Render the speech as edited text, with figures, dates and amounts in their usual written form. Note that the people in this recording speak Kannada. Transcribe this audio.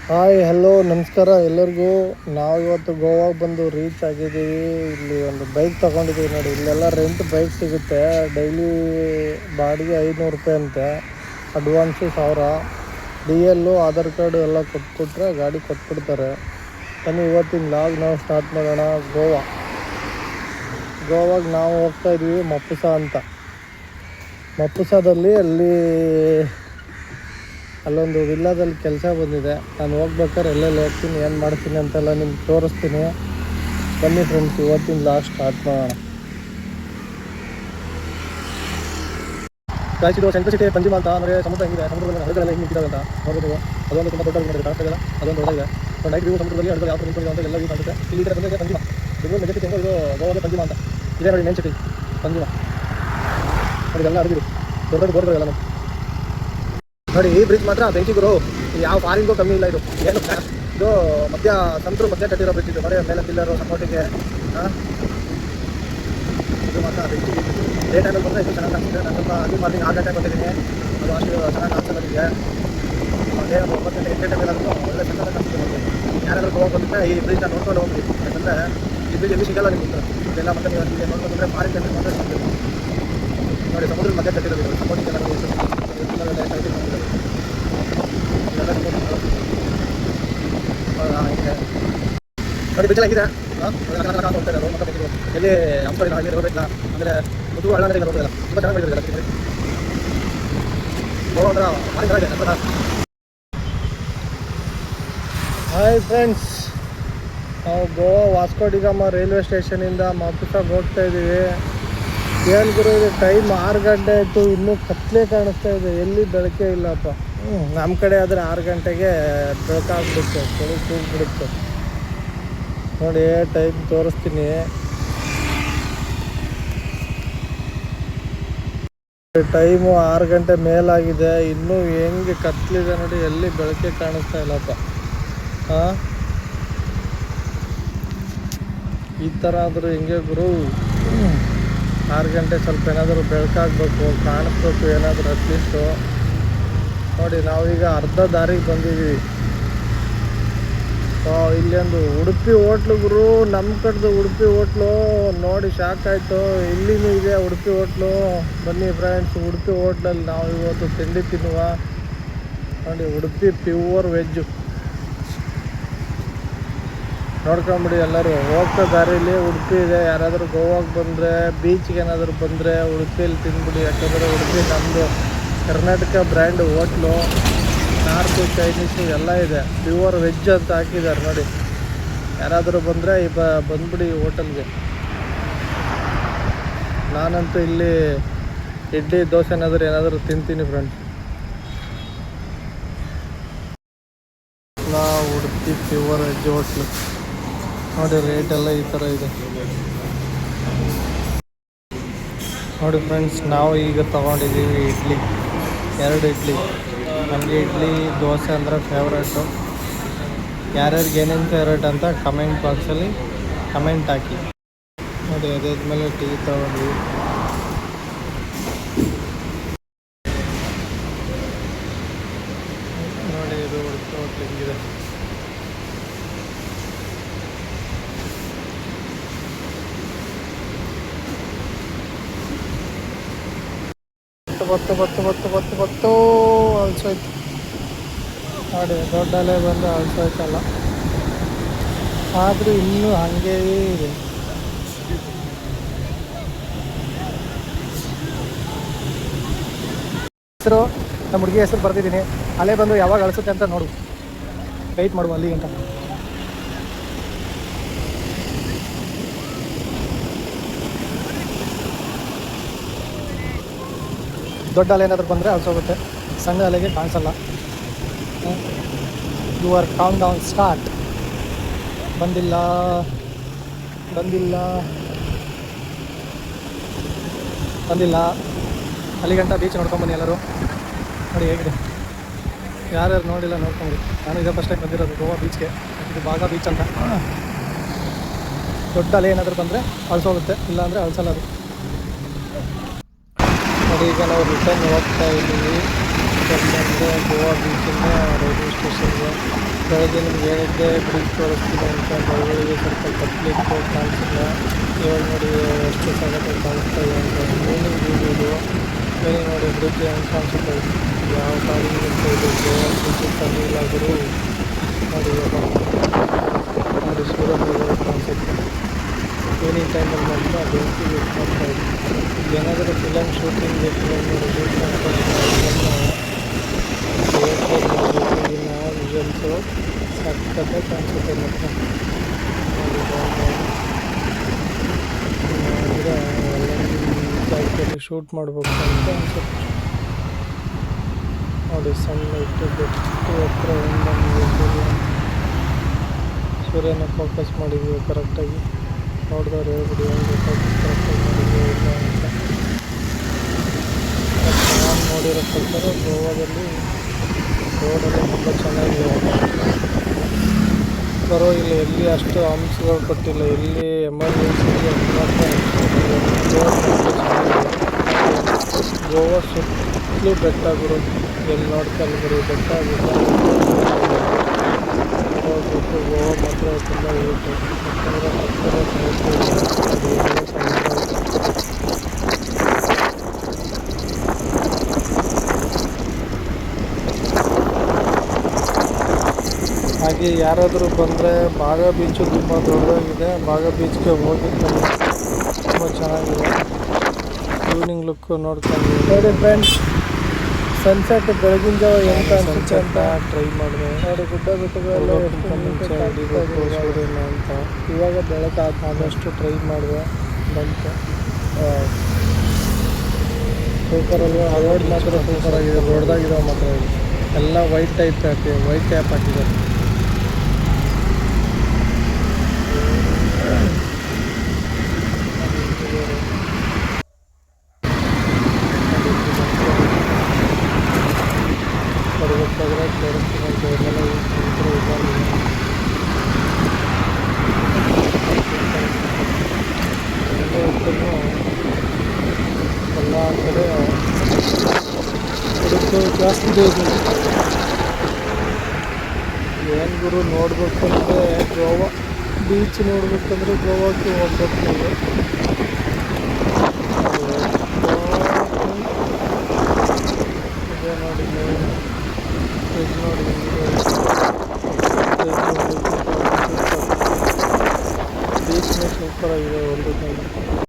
ಹಾಯ್ ಹಲೋ ನಮಸ್ಕಾರ ಎಲ್ಲರಿಗೂ. ನಾವು ಇವತ್ತು ಗೋವಾಗೆ ಬಂದು ರೀಚ್ ಆಗಿದ್ದೀವಿ. ಇಲ್ಲಿ ಒಂದು ಬೈಕ್ ತೊಗೊಂಡಿದ್ದೀವಿ ನೋಡಿ. ಇಲ್ಲೆಲ್ಲ ರೆಂಟ್ ಬೈಕ್ ಸಿಗುತ್ತೆ. ಡೈಲಿ ಬಾಡಿಗೆ 500 ರೂಪಾಯಿ ಅಂತೆ. ಅಡ್ವಾನ್ಸು 1000. DL ಆಧಾರ್ ಕಾರ್ಡು ಎಲ್ಲ ಕೊಟ್ಬಿಟ್ರೆ ಗಾಡಿ ಕೊಟ್ಬಿಡ್ತಾರೆ. ಬನ್ನಿ ಇವತ್ತಿನ ಲಾಗ್ ನಾವು ಸ್ಟಾರ್ಟ್ ಮಾಡೋಣ. ಗೋವಾಗೆ ನಾವು ಹೋಗ್ತಾ ಇದ್ದೀವಿ ಮಪುಸಾ ಅಂತ. ಮಪುಸಾದಲ್ಲಿ ಅಲ್ಲೊಂದು ವಿಲ್ಲಾದಲ್ಲಿ ಕೆಲಸ ಬಂದಿದೆ. ನಾನು ಹೋಗ್ಬೇಕಾದ್ರೆ ಎಲ್ಲೆಲ್ಲಿ ಹೋಗ್ತೀನಿ, ಏನು ಮಾಡ್ತೀನಿ ಅಂತೆಲ್ಲ ನಿಮ್ಗೆ ತೋರಿಸ್ತೀನಿ. ಬನ್ನಿ ಫ್ರೆಂಡ್ಸ್, ಇವತ್ತಿನ ಲಾಸ್ಟ್ ಸ್ಟಾರ್ಟ್ ಮಾಡೋಣ. ಇದು ಸೆಂಟ್ರಲ್ ಸಿಟಿ ಪಂಜಿಮ ಅಂತ ಅಂದರೆ ಸಮುದ್ರ ಹೆಂಗಿದೆ, ಸಮುದ್ರದಲ್ಲಿ ಹಡಗಳೆಲ್ಲ ಹೆಂಗೆ ನಿಂತಿದ್ದಾವೆ ಅಂತ ನೋಡ್ಬೋದು. ಅದೊಂದು ತುಂಬ ದೊಡ್ಡ ಮಾಡಿದೆ, ಕಾಣಿಸ್ತಾಯಿಲ್ಲ, ಅದೊಂದು ದೊಡ್ಡದಿದೆ. ನೈಟ್ ವ್ಯೂ ಸಮುದ್ರದಲ್ಲಿ ಹಡಗಲು ಯಾವ ನಿಂತ್ಕೊಂಡಿದೆ ಅಂತ ಎಲ್ಲ ವ್ಯೂ ಕಾಣುತ್ತೆ. ಇಲ್ಲಿ ಈ ಕಡೆ ಬಂದರೆ ಪಂಜಿಮ, ಬೆಂಗಳೂರು ಮೆಜೆಸ್ಟಿಕ್ ಹೆಂಗೋ ಇದು ಗೋವಾಗೆ ಪಂಜಿಮ ಅಂತ ಇದೇ ನೋಡಿ ಮೇನ್ ಸಿಟಿ ಪಂಜಿಮ. ಅದೆಲ್ಲ ಹಡಗಿರು ದೊಡ್ಡ ದೊಡ್ಡ ಬೋರ್ಡ್ಗಳೆಲ್ಲ ನೋಡಿ. ಈ ಬ್ರಿಡ್ಜ್ ಮಾತ್ರ ಬೆಂಕಿ ಗುರು, ಯಾವ ಫಾರಿನ್ಗೂ ಕಮ್ಮಿ ಇಲ್ಲ. ಇದು ಏನು ಇದು ಮಧ್ಯ ಕಟ್ಟಿರೋ ಬ್ರಿಡ್ಜ್ ಇದು ನೋಡಿ. ಮೇಲೆ ಪಿಲ್ಲರು ಸಪೋರ್ಟಿಗೆ. ಇದು ಮಾತ್ರ ಬೆಂಕಿ. ಡೇ ಟೈಮಲ್ಲಿ ಬಂದರೆ ಇದು ಚೆನ್ನಾಗಿ ಕಾಣಿಸುತ್ತೆ. ನಾನು ಸ್ವಲ್ಪ ಅರ್ಲಿ ಮಾರ್ನಿಂಗ್ 6 ಗಂಟೆಗೆ ಬಂದಿದ್ದೀನಿ. ಅದು ಅಷ್ಟು ಚೆನ್ನಾಗಿ ಕಾಣಿಸ್ತಾ ನನಗೆ. ಡೇ 9 ಗಂಟೆ 8 ಗಂಟೆ ಮೇಲೆ ಆದರೂ ಒಳ್ಳೆ ಚೆನ್ನಾಗಿ ಕಾಣಿಸುತ್ತೆ ನಮಗೆ. ಯಾರಾದರೂ ಗೋವಾ ಬಂದರೆ ಈ ಬ್ರಿಡ್ಜ್ನ ನೋಡ್ಕೊಂಡು ಹೋಗಿ. ಯಾಕಂದರೆ ಈ ಬ್ರಿಡ್ಜ್ ಎಲ್ಲಿ ಸಿಗಲ್ಲ ನಿಮ್ಗೆ. ಇದೆಲ್ಲ ಮತ್ತೆ ನೀವು ಅಲ್ಲಿ ನೋಡ್ಕೊಂಡು ಬಂದರೆ ಫಾರಿನ್ ಕಂಟ್ರಿ ಮಾತ್ರ ಸಿಗ್ತದೆ ನೋಡಿ. ಸಮುದ್ರದ ಮಧ್ಯೆ ಕಟ್ಟಿರೋದು ಸಪೋರ್ಟಿಗೆ ಎಲ್ಲ ನೋಡಿ. ಬಿಚ್ಚಲ ಆಗಿದೆ ಹೋಗ್ತಾ ಇದ್ದಾರೆ. ಮತ್ತೆ ಎಲ್ಲಿ ಅಂಶ ಇಲ್ಲ, ಹಾಗೆ ರೋಡ್ ಇಲ್ಲ, ಆಮೇಲೆ ಮುದ್ದು ಹಳ್ಳ ರೋಡ್ ಇಲ್ಲ. ತುಂಬ ಚೆನ್ನಾಗಿ ಮಾಡಿದ್ದಾರೆ. ಹಾಯ್ ಫ್ರೆಂಡ್ಸ್, ನಾವು ಗೋವಾ ವಾಸ್ಕೋ ಡಿ ಗಾಮಾ ರೈಲ್ವೆ ಸ್ಟೇಷನಿಂದ ಮಪುಸಾಗೆ ಹೋಗ್ತಾ ಇದ್ದೀವಿ. ಏನು ಗುರು, ಇದು ಟೈಮ್ 6 ಗಂಟೆ ಆಯಿತು, ಇನ್ನೂ ಕತ್ಲೆ ಕಾಣಿಸ್ತಾ ಇದೆ. ಎಲ್ಲಿ ಬೆಳಕೆ ಇಲ್ಲಪ್ಪ. ನಮ್ಮ ಕಡೆ ಆದರೆ 6 ಗಂಟೆಗೆ ಬೆಳಕಾಗ್ಬಿಡುತ್ತೆ, ಕೂಗ್ಬಿಡುತ್ತೆ ನೋಡಿ. ಟೈಮ್ ತೋರಿಸ್ತೀನಿ. ಟೈಮು 6 ಗಂಟೆ ಮೇಲಾಗಿದೆ, ಇನ್ನೂ ಹೆಂಗೆ ಕತ್ಲಿದೆ ನೋಡಿ. ಎಲ್ಲಿ ಬೆಳಕೆ ಕಾಣಿಸ್ತಾ ಇಲ್ಲಪ್ಪ. ಈ ಥರ ಆದರೂ ಹೆಂಗೆ ಗುರು. 6 ಗಂಟೆ ಸ್ವಲ್ಪ ಏನಾದರೂ ಬೆಳಕಾಗಬೇಕು, ಕಾಣಿಸ್ಬೇಕು ಏನಾದರೂ ಅಟ್ಲೀಸ್ಟು ನೋಡಿ. ನಾವೀಗ ಅರ್ಧ ದಾರಿಗೆ ಬಂದಿದ್ದೀವಿ. ಇಲ್ಲೊಂದು ಉಡುಪಿ ಹೋಟ್ಲು ಗುರು, ನಮ್ಮ ಕಡೆದು ಉಡುಪಿ ಹೋಟ್ಲು ನೋಡಿ ಶಾಕ್ ಆಯಿತು. ಇಲ್ಲಿನೂ ಇದೆ ಉಡುಪಿ ಹೋಟ್ಲು. ಬನ್ನಿ ಫ್ರೆಂಡ್ಸ್, ಉಡುಪಿ ಹೋಟ್ಲಲ್ಲಿ ನಾವು ಇವತ್ತು ತಿಂಡಿ ತಿನ್ನುವ ನೋಡಿ. ಉಡುಪಿ ಪ್ಯೂರ್ ವೆಜ್ಜು ನೋಡ್ಕೊಂಬಿಡಿ ಎಲ್ಲರೂ. ಹೋಗ್ತಾ ದಾರಿಲಿ ಉಡುಪಿ ಇದೆ. ಯಾರಾದರೂ ಗೋವಾಗೆ ಬಂದರೆ, ಬೀಚ್ಗೆ ಏನಾದರೂ ಬಂದರೆ ಉಡುಪಿಯಲ್ಲಿ ತಿಂದ್ಬಿಡಿ. ಯಾಕಂದರೆ ಉಡುಪಿ ನಮ್ಮದು Karnataka brand hotel. North Chinese ಎಲ್ಲ ಇದೆ. ಪ್ಯೂರ್ ವೆಜ್ ಅಂತ ಹಾಕಿದ್ದಾರೆ ನೋಡಿ. ಯಾರಾದರೂ ಬಂದರೆ ಬಂದ್ಬಿಡಿ ಹೋಟೆಲ್ಗೆ. ನಾನಂತೂ ಇಲ್ಲಿ ಇಡ್ಲಿ ದೋಸೆ ಏನಾದರೂ ತಿಂತೀನಿ friends. Udupi pure veg hotel ನೋಡಿ. ರೇಟೆಲ್ಲ ಈ ಥರ ಇದೆ ನೋಡಿ ಫ್ರೆಂಡ್ಸ್. ನಾವು ಈಗ ತೊಗೊಂಡಿದ್ದೀವಿ ಇಡ್ಲಿ, 2 ಇಡ್ಲಿ. ನಮಗೆ ಇಡ್ಲಿ ದೋಸೆ ಅಂದರೆ ಫೇವ್ರೇಟು. ಯಾರ್ಯಾರಿಗೆ ಏನೇನು ಫೇವ್ರೇಟ್ ಅಂತ ಕಮೆಂಟ್ ಬಾಕ್ಸಲ್ಲಿ ಕಮೆಂಟ್ ಹಾಕಿ ನೋಡಿ. ಅದಾದ್ಮೇಲೆ ಟೀ ತೊಗೊಂಡ್ವಿ ನೋಡಿ. ಇದು ಉಡುಪಿ ಹೋಟ್ಲು ಹಿಂಗಿದೆ. ಬತ್ತು ಅಲ್ಸೋಯ್ತು ನೋಡಿ. ದೊಡ್ಡ ಅಲೆ ಬಂದು ಅಲ್ಸೋಯ್ತಲ್ಲ, ಆದರೂ ಇನ್ನೂ ಹಾಗೇ ಇದೆ. ಹೆಸರು ನಮ್ಮ ಹುಡುಗಿ ಹೆಸರು ಬರ್ತಿದ್ದೀನಿ. ಅಲೆ ಬಂದು ಯಾವಾಗ ಅಳಿಸುತ್ತೆ ಅಂತ ನೋಡು, ವೆಯ್ಟ್ ಮಾಡುವ ಅಲ್ಲಿ ಅಂತ. ದೊಡ್ಡ ಅಲೆ ಏನಾದರೂ ಬಂದರೆ ಅಳಿಸೋಗುತ್ತೆ, ಸಣ್ಣ ಅಲೆಗೆ ಕಾಣಿಸಲ್ಲ. Your count down start. ಬಂದಿಲ್ಲ ಅಲ್ಲಿಗಂಟ ಬೀಚ್ ನೋಡ್ಕೊಂಬನ್ನಿ ಎಲ್ಲರೂ ನೋಡಿ ಹೇಗಿದೆ. ಯಾರ್ಯಾರು ನೋಡಿಲ್ಲ ನೋಡ್ಕೊಂಬಿಡಿ. ನಾನು ಇದೇ ಫಸ್ಟ್ ಟೈಮ್ ಬಂದಿರೋದು ಗೋವಾ ಬೀಚ್ಗೆ. ಇದು ಬಾಗಾ ಬೀಚ್ ಅಂತ. ದೊಡ್ಡ ಅಲೆ ಏನಾದರೂ ಬಂದರೆ ಅಳಿಸೋಗುತ್ತೆ, ಇಲ್ಲಾಂದರೆ ಅಳಿಸಲ್ಲ ಅದು ನೋಡಿ. ಈಗ ನಾವು ರಿಟರ್ನ್ ಹೋಗ್ತಾ ಇದ್ದೀವಿ ಗೋವಾ ಬೀಚಿಂದ ರೈಲ್ವೆ ಸ್ಟೇಷನ್ಗೆ. ಬೆಳಗ್ಗೆ ನಿಮ್ಗೆ ಹೇಳಿದ್ದೆ ಬ್ರಿಡ್ಜ್ ತೋರಿಸ್ತೀನಿ ಅಂತ ಬೆಳಗ್ಗೆ ಸ್ವಲ್ಪ ಕಟ್ಲಿಕ್ಕೆ ಕಾಣಿಸಿಲ್ಲ. ಇವಾಗ ನೋಡಿ ಎಷ್ಟು ಸಗತ್ತಾಗಿ ಕಾಣಿಸ್ತಾ ಇದೆ ಅಂತ. ಈವ್ನಿಂಗ್ ಇದು ಈವ್ನಿಂಗ್ ನೋಡಿ ಬ್ರಿಡ್ಜ್ ಹೆಂಗೆ ಕಾಣಿಸುತ್ತೆ, ಯಾವ ಗಾಡಿ ನಿಲ್ತಾ ಇದೆ. ಗೋವಾ ಬ್ರಿಡ್ಜ್ ತರಲಿಲ್ಲಾದರೂ ನೋಡಿ ನೋಡಿ ಸೂರ್ಯ ಕಾಣಿಸುತ್ತೆ. ಈವ್ನಿಂಗ್ ಟೈಮಲ್ಲಿ ಮಾತ್ರ ಬೆಂಕಿ ಯೂಸ್ ಮಾಡ್ತಾ ಇದೆ. ಏನಾದರೂ ಫಿಲಮ್ ಶೂಟಿಂಗ್ ಫಿಲಮ್ ರಿಲೀಸ್ ಮಾಡ್ತಾರೆ ಈಗಿನ ವಿಷನ್ಸು ಸಕ್ಕತ್ತಾಗಿ ಕಾಣಿಸುತ್ತೆ. ಮಾತ್ರ ಅಂದರೆ ಎಲ್ಲ ಜಾಗದಲ್ಲಿ ಶೂಟ್ ಮಾಡಬೇಕು ಅಂತ ಅನ್ಸುತ್ತೆ. ನೋಡಿ ಸಣ್ಣ ಇಟ್ಟು ಬೆಟ್ಟು ಹತ್ರ ಸೂರ್ಯನ ಫೋಕಸ್ ಮಾಡಿದ್ದೀವಿ ಕರೆಕ್ಟಾಗಿ. ನೋಡಿದವ್ರು ಹೇಳ್ಬಿಡಿ ಹೆಂಗೆ ಫೋಕಸ್ ಕರೆಕ್ಟಾಗಿ ಮಾಡಿದ್ದೀವಿ ಇಲ್ಲ ಅಂತ. ನಾನು ನೋಡಿರೋ ಪ್ರಕಾರ ಗೋವಾದಲ್ಲಿ ರೋಡೆಲ್ಲ ತುಂಬ ಚೆನ್ನಾಗಿದೆ. ಪರವಾಗಿಲ್ಲ, ಎಲ್ಲಿ ಅಷ್ಟು ಅಂಶಗಳು ಕೊಟ್ಟಿಲ್ಲ. ಎಲ್ಲಿ ಎಮರ್ಜೆನ್ಸಿಗೆ ಮಾತ್ರ ಗೋವಾ ಸುತ್ತಲೂ ಬೆಟ್ಟಗಳು ಎಲ್ಲಿ ನೋಡ್ಕೊಂಡು ಬರೀ ಬೆಟ್ಟ ಹೋಗ್ಬಿಟ್ಟು ಗೋವಾ ಮಾತ್ರ ತುಂಬ ಇರುತ್ತೆ. ಯಾಕಂದರೆ ಹಾಗೆ ಯಾರಾದರೂ ಬಂದರೆ ಬಾಗ ಬೀಚು ತುಂಬ ದೊಡ್ಡದಾಗಿದೆ. ಬಾಗ ಬೀಚ್ಗೆ ಹೋಗಿರ್ತಾರೆ, ತುಂಬ ಚೆನ್ನಾಗಿದೆ. ಈವ್ನಿಂಗ್ ಲುಕ್ ನೋಡ್ಕೊಂಡು ನೋಡಿ ಫ್ರೆಂಡ್ಸ್. ಸನ್ಸೆಟ್ ಬೆಳಗಿನ ಜಾವ ಎಂತ ಅನ್ಸುತ್ತೆ ಅಂತ ಟ್ರೈ ಮಾಡಿದೆ. ನೋಡಿ ಗುಡ್ಡ ಬೆಟ್ಟಗಳೆಲ್ಲ ಮುಂಚೆ ಹಿಡಿಬೇಕು ಸೂರ್ಯನ ಅಂತ. ಇವಾಗ ಬೆಳಕು ಆದಷ್ಟು ಟ್ರೈ ಮಾಡಿದೆ, ಬಂತು. ಸೂಪರ್ ಅಲ್ವಾ? ರೋಡ್ ಮಾತ್ರ ಸೂಪರ್ ಆಗಿದೆ. ದೊಡ್ಡದಾಗಿರೋ ಮಾತ್ರ ಎಲ್ಲ ವೈಟ್ ಟೈಪ್ ವೈಟ್ ಟ್ಯಾಪ್ ಹಾಕಿದ್ದಾರೆ. ಎಲ್ಲ ಕಡೆ ಹುಡುಕು ಜಾಸ್ತಿ ಇದೆ. ಏನು ಗುರು ನೋಡ್ಬೇಕಂದ್ರೆ ಗೋವಾ ಬೀಚ್ ನೋಡ್ಬೇಕಂದ್ರೆ ಗೋವಾಕ್ಕೆ ಹೋಗ್ಬೇಕು.